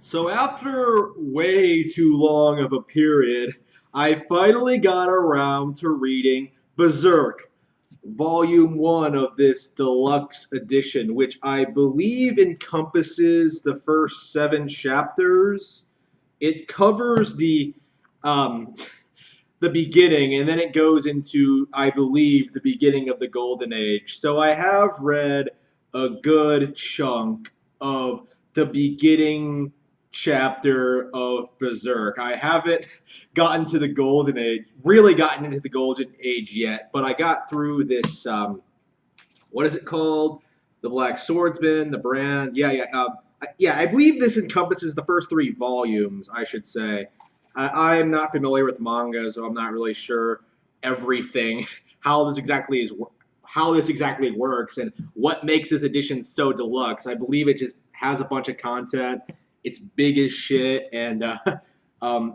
So after way too long of a period, I finally got around to reading Berserk, Volume 1 of this deluxe edition, which I believe encompasses the first 7 chapters. It covers um, the beginning, and then it goes into, I believe, the beginning of the Golden Age. So I have read a good chunk of the beginning chapter of Berserk. I haven't gotten to the Golden Age, really gotten into the Golden Age yet, but I got through this. What is it called? The Black Swordsman, the brand. Yeah. I believe this encompasses the first 3 volumes. I should say. I'm not familiar with manga, so I'm not really sure everything how this exactly is how this exactly works and what makes this edition so deluxe. I believe it just has a bunch of content. It's big as shit, and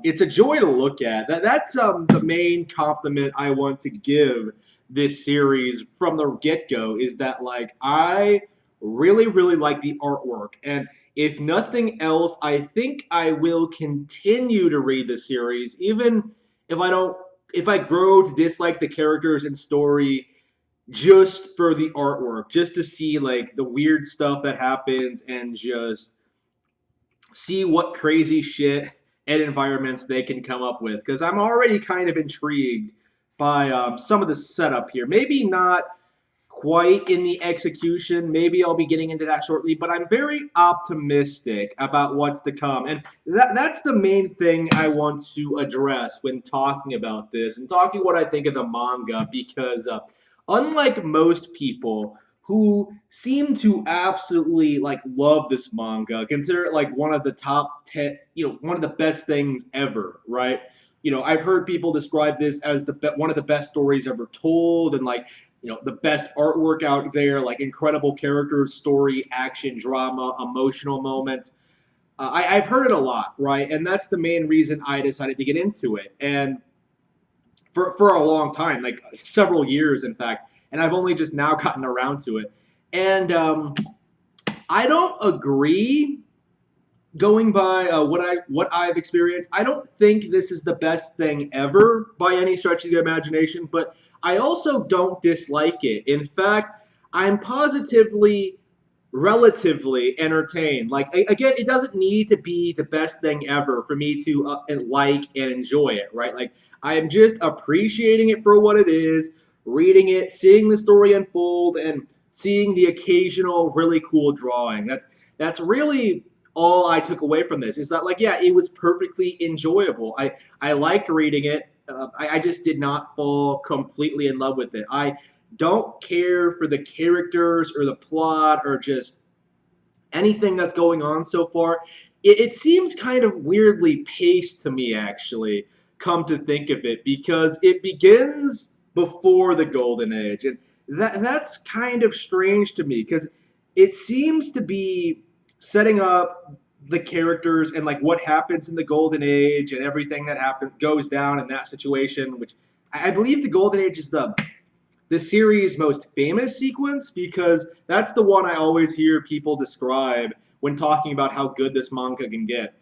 it's a joy to look at. That's the main compliment I want to give this series from the get-go is that like I really like the artwork, and if nothing else I think I will continue to read the series even if I grow to dislike the characters and story just for the artwork, just to see like the weird stuff that happens and just see what crazy shit and environments they can come up with. Because I'm already kind of intrigued by some of the setup here. Maybe not quite in the execution. Maybe I'll be getting into that shortly, but I'm very optimistic about what's to come. And that's the main thing I want to address when talking about this and talking what I think of the manga because unlike most people who seem to absolutely like love this manga, consider it like one of the top 10, one of the best things ever, right? I've heard people describe this as one of the best stories ever told and like the best artwork out there, like incredible characters, story, action, drama, emotional moments. I've heard it a lot, right? And that's the main reason I decided to get into it. And for a long time, like several years, in fact. And I've only just now gotten around to it. And I don't agree going by what I've experienced, I don't think this is the best thing ever by any stretch of the imagination, but I also don't dislike it. In fact, I'm positively relatively entertained. Like again, it doesn't need to be the best thing ever for me to like and enjoy it, right? Like I am just appreciating it for what it is, reading it, seeing the story unfold, and seeing the occasional really cool drawing. That's really all I took away from this is that like yeah, it was perfectly enjoyable. I liked reading it. I just did not fall completely in love with it. I don't care for the characters or the plot or just anything that's going on so far. It seems kind of weirdly paced to me, actually, come to think of it, because it begins before the Golden Age. And that's kind of strange to me because it seems to be setting up the characters and like what happens in the Golden Age and everything that happens goes down in that situation, which I believe the Golden Age is the series' most famous sequence because that's the one I always hear people describe when talking about how good this manga can get.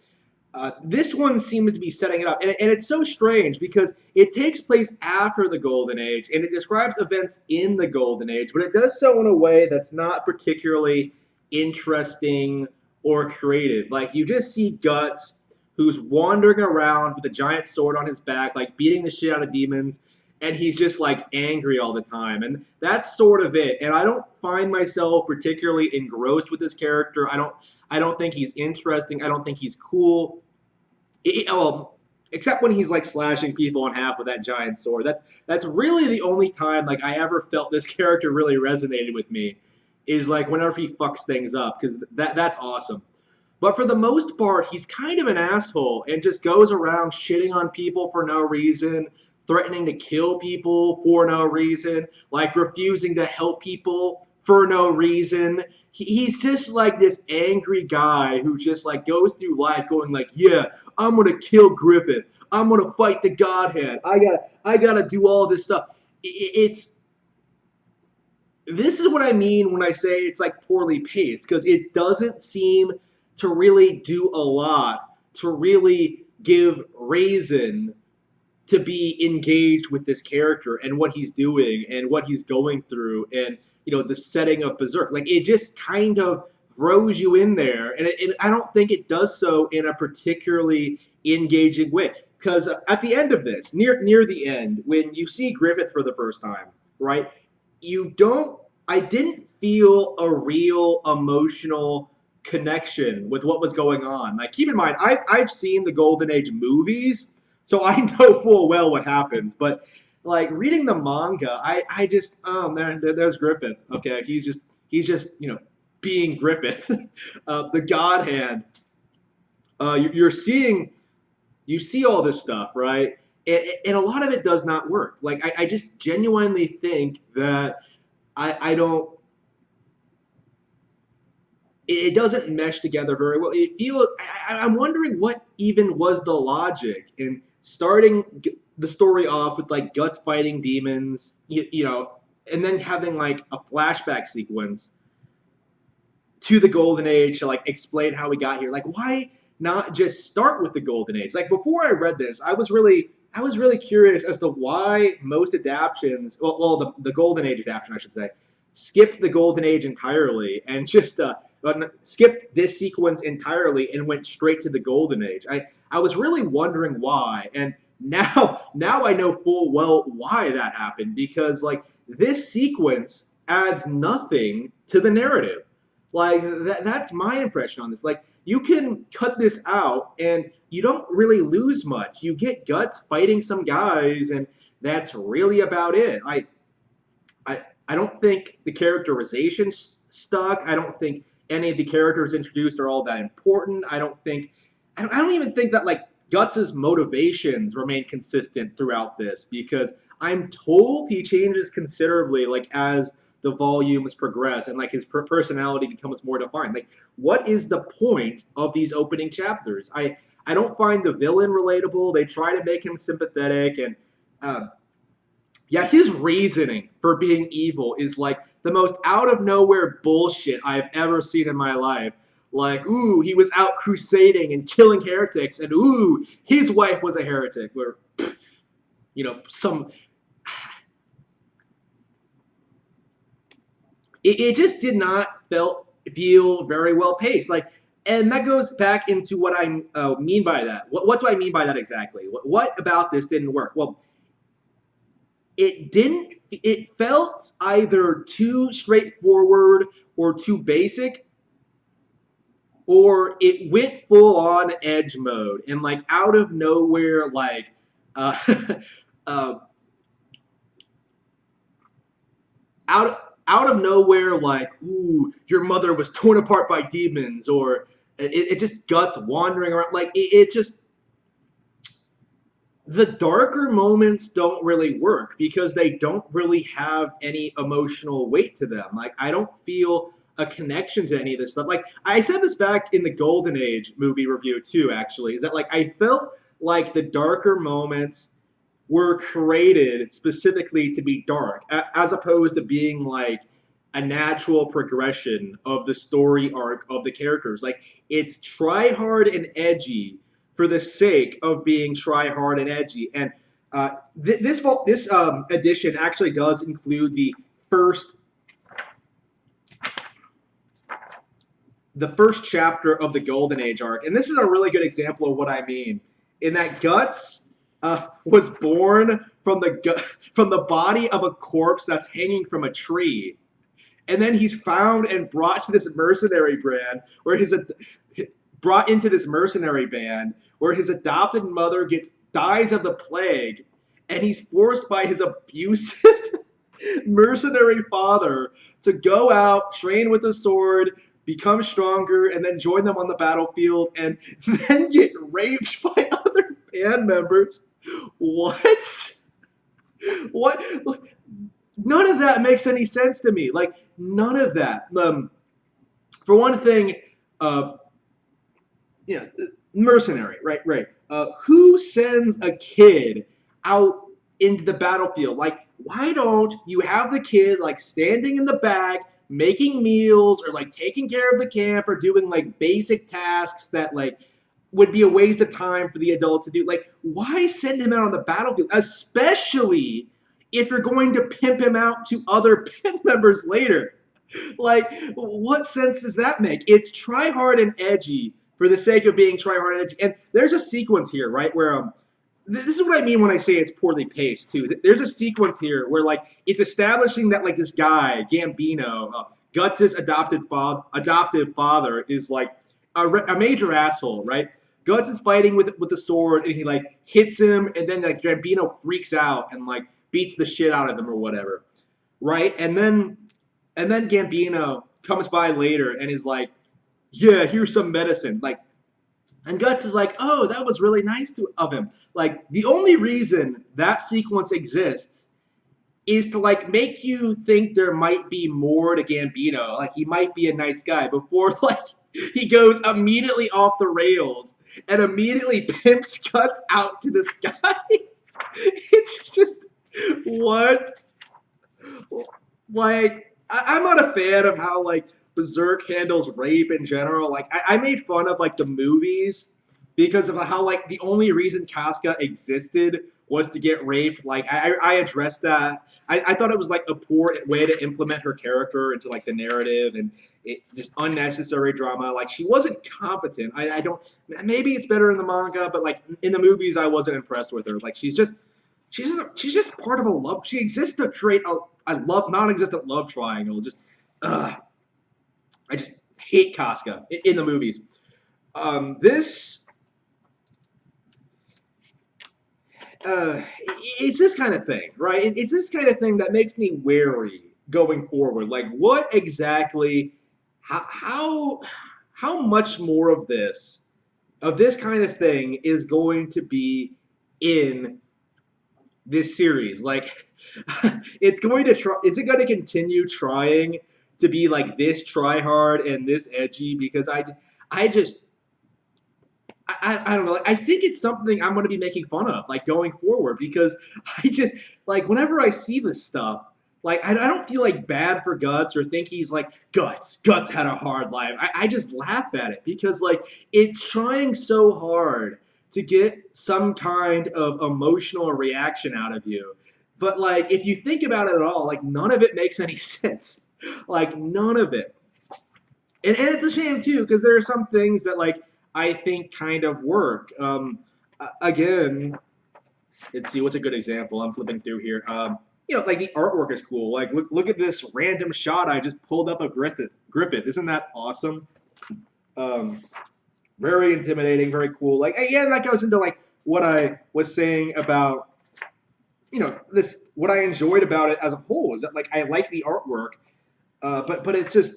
This one seems to be setting it up, and it's so strange because it takes place after the Golden Age and it describes events in the Golden Age, but it does so in a way that's not particularly interesting or creative. Like you just see Guts, who's wandering around with a giant sword on his back, like beating the shit out of demons, and he's just like angry all the time, and that's sort of it. And I don't find myself particularly engrossed with this character. I don't think he's interesting. I don't think he's cool. Well, except when he's like slashing people in half with that giant sword. That's really the only time like I ever felt this character really resonated with me, is like whenever he fucks things up, because that's awesome. But for the most part, he's kind of an asshole and just goes around shitting on people for no reason, threatening to kill people for no reason, like refusing to help people for no reason. He's just like this angry guy who just like goes through life going like, yeah, I'm gonna kill Griffith. I'm gonna fight the Godhead. I gotta do all this stuff. It's this is what I mean when I say it's like poorly paced, because it doesn't seem to really do a lot, to really give reason to be engaged with this character and what he's doing and what he's going through, and the setting of Berserk. Like, it just kind of throws you in there, and I don't think it does so in a particularly engaging way. Because at the end of this, near the end, when you see Griffith for the first time, right? You don't. I didn't feel a real emotional connection with what was going on. Like, keep in mind, I've seen the Golden Age movies, so I know full well what happens. But like reading the manga, I just there's Griffith. Okay, he's just being Griffith, the God Hand. You're seeing you see all this stuff, right? And a lot of it does not work. Like, I just genuinely think that I don't. It doesn't mesh together very well. It feels. I'm wondering what even was the logic in starting the story off with like Guts fighting demons, and then having like a flashback sequence to the Golden Age to like explain how we got here. Like, why not just start with the Golden Age? Like, before I read this, I was really curious as to why most adaptions, the Golden Age adaptation, I should say, skipped the Golden Age entirely and just skipped this sequence entirely and went straight to the Golden Age. I was really wondering why, and now I know full well why that happened, because like this sequence adds nothing to the narrative. Like, that's my impression on this. Like, you can cut this out and you don't really lose much. You get Guts fighting some guys, and that's really about it. I don't think the characterization stuck. I don't think any of the characters introduced are all that important. I don't even think that like Guts's motivations remain consistent throughout this, because I'm told he changes considerably like as the volumes progress and like his personality becomes more defined. Like, what is the point of these opening chapters? I don't find the villain relatable. They try to make him sympathetic, and yeah, his reasoning for being evil is like the most out of nowhere bullshit I've ever seen in my life. Like, ooh, he was out crusading and killing heretics, and ooh, his wife was a heretic. Where, some. It just did not feel very well paced. Like, and that goes back into what I mean by that. What do I mean by that exactly? What about this didn't work? Well, it didn't. It felt either too straightforward or too basic, or it went full on edge mode and like out of nowhere, like uh, uh, out of nowhere, like, ooh, your mother was torn apart by demons, or it just Guts wandering around. Like, it just, the darker moments don't really work because they don't really have any emotional weight to them. Like, I don't feel a connection to any of this stuff. Like, I said this back in the Golden Age movie review too, actually, is that like I felt like the darker moments were created specifically to be dark, as opposed to being like a natural progression of the story arc of the characters. Like, it's try hard and edgy for the sake of being try hard and edgy. And this edition actually does include first the first chapter of the Golden Age arc, and this is a really good example of what I mean. In that Guts was born from the body of a corpse that's hanging from a tree, and then he's found and brought to this mercenary band where brought into this mercenary band where his adopted mother dies of the plague, and he's forced by his abusive mercenary father to go out, train with a sword, become stronger, and then join them on the battlefield, and then get raped by other band members. What? What? None of that makes any sense to me. Like, none of that. For one thing, mercenary, right. Who sends a kid out into the battlefield? Like, why don't you have the kid like standing in the back, making meals or like taking care of the camp or doing like basic tasks that like would be a waste of time for the adult to do. Like, why send him out on the battlefield, especially if you're going to pimp him out to other pimp members later? Like, what sense does that make? It's try hard and edgy for the sake of being try hard and edgy. And there's a sequence here, right, where this is what I mean when I say it's poorly paced too. There's a sequence here where like it's establishing that like this guy Gambino, Guts' adoptive father, is like a major asshole, right? Guts is fighting with the sword and he like hits him, and then like Gambino freaks out and like beats the shit out of him or whatever, right? And then Gambino comes by later and is like, "Yeah, here's some medicine." Like, and Guts is like, "Oh, that was really nice of him." Like, the only reason that sequence exists is to like make you think there might be more to Gambino. Like, he might be a nice guy before like he goes immediately off the rails and immediately pimps Guts out to this guy. It's just what? Like, I'm not a fan of how like Berserk handles rape in general. Like, I made fun of like the movies because of how like the only reason Casca existed was to get raped. Like, I addressed that. I thought it was like a poor way to implement her character into like the narrative, and it just unnecessary drama. Like, she wasn't competent. I don't. Maybe it's better in the manga, but like in the movies, I wasn't impressed with her. Like, she's just part of a love. She exists to create a love non-existent love triangle. Just I just hate Casca in the movies. This it's this kind of thing, right? It's this kind of thing that makes me wary going forward. Like, what exactly? How much more of this kind of thing is going to be in this series? Like, it's going to try. Is it going to continue trying to be like this try hard and this edgy? Because I just I don't know. Like, I think it's something I'm going to be making fun of, like going forward, because I just like whenever I see this stuff, like I don't feel like bad for Guts or think he's like Guts had a hard life. I just laugh at it because like it's trying so hard to get some kind of emotional reaction out of you, but like if you think about it at all, like none of it makes any sense. Like, none of it. And it's a shame too because there are some things that like I think kind of work. Again, let's see what's a good example. I'm flipping through here. Like the artwork is cool. Like look at this random shot I just pulled up of Griffith. Isn't that awesome? Um, Very intimidating, very cool. Like, again, that goes into like what I was saying about this. What I enjoyed about it as a whole is that like I like the artwork, but it's just.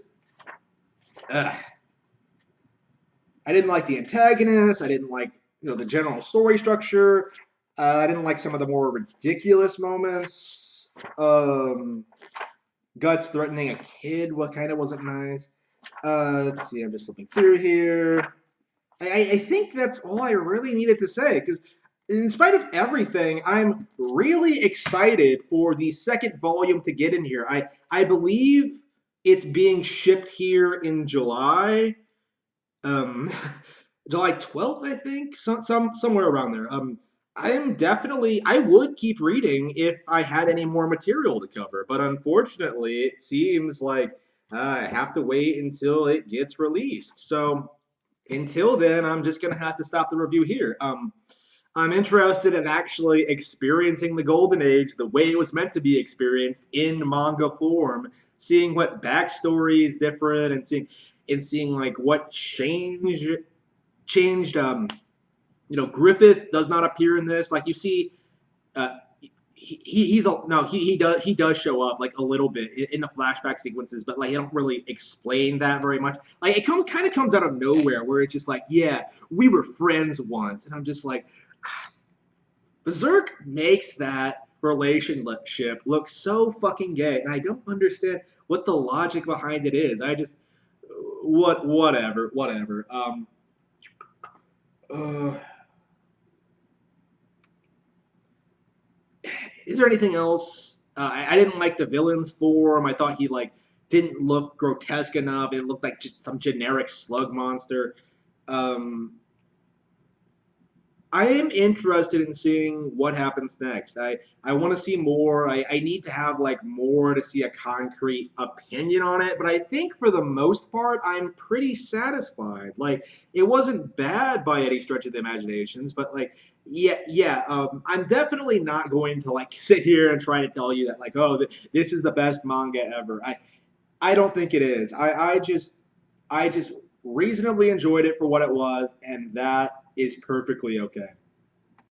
I didn't like the antagonist. I didn't like the general story structure. I didn't like some of the more ridiculous moments. Guts threatening a kid, what kind of wasn't nice. Let's see, I'm just flipping through here. I think that's all I really needed to say, because in spite of everything, I'm really excited for the second volume to get in here. I believe it's being shipped here in July. um, July 12th, I think, somewhere around there. I would keep reading if I had any more material to cover, but unfortunately, it seems like I have to wait until it gets released. So until then, I'm just gonna have to stop the review here. I'm interested in actually experiencing the Golden Age the way it was meant to be experienced in manga form, seeing what backstory is different, and seeing like what changed. Griffith does not appear in this. Like you see, uh, he's a, no he does show up like a little bit in the flashback sequences, but like he don't really explain that very much. Like it comes out of nowhere where it's just like, yeah, we were friends once, and I'm just like, Berserk makes that relationship look so fucking gay, and I don't understand what the logic behind it is. I just whatever. Uh, is there anything else? I didn't like the villain's form. I thought he like didn't look grotesque enough. It looked like just some generic slug monster. Um, I am interested in seeing what happens next. I want to see more. I need to have like more to see a concrete opinion on it. But I think for the most part, I'm pretty satisfied. Like it wasn't bad by any stretch of the imaginations, but like yeah. I'm definitely not going to like sit here and try to tell you that like this is the best manga ever. I don't think it is. I just reasonably enjoyed it for what it was, and that is perfectly okay.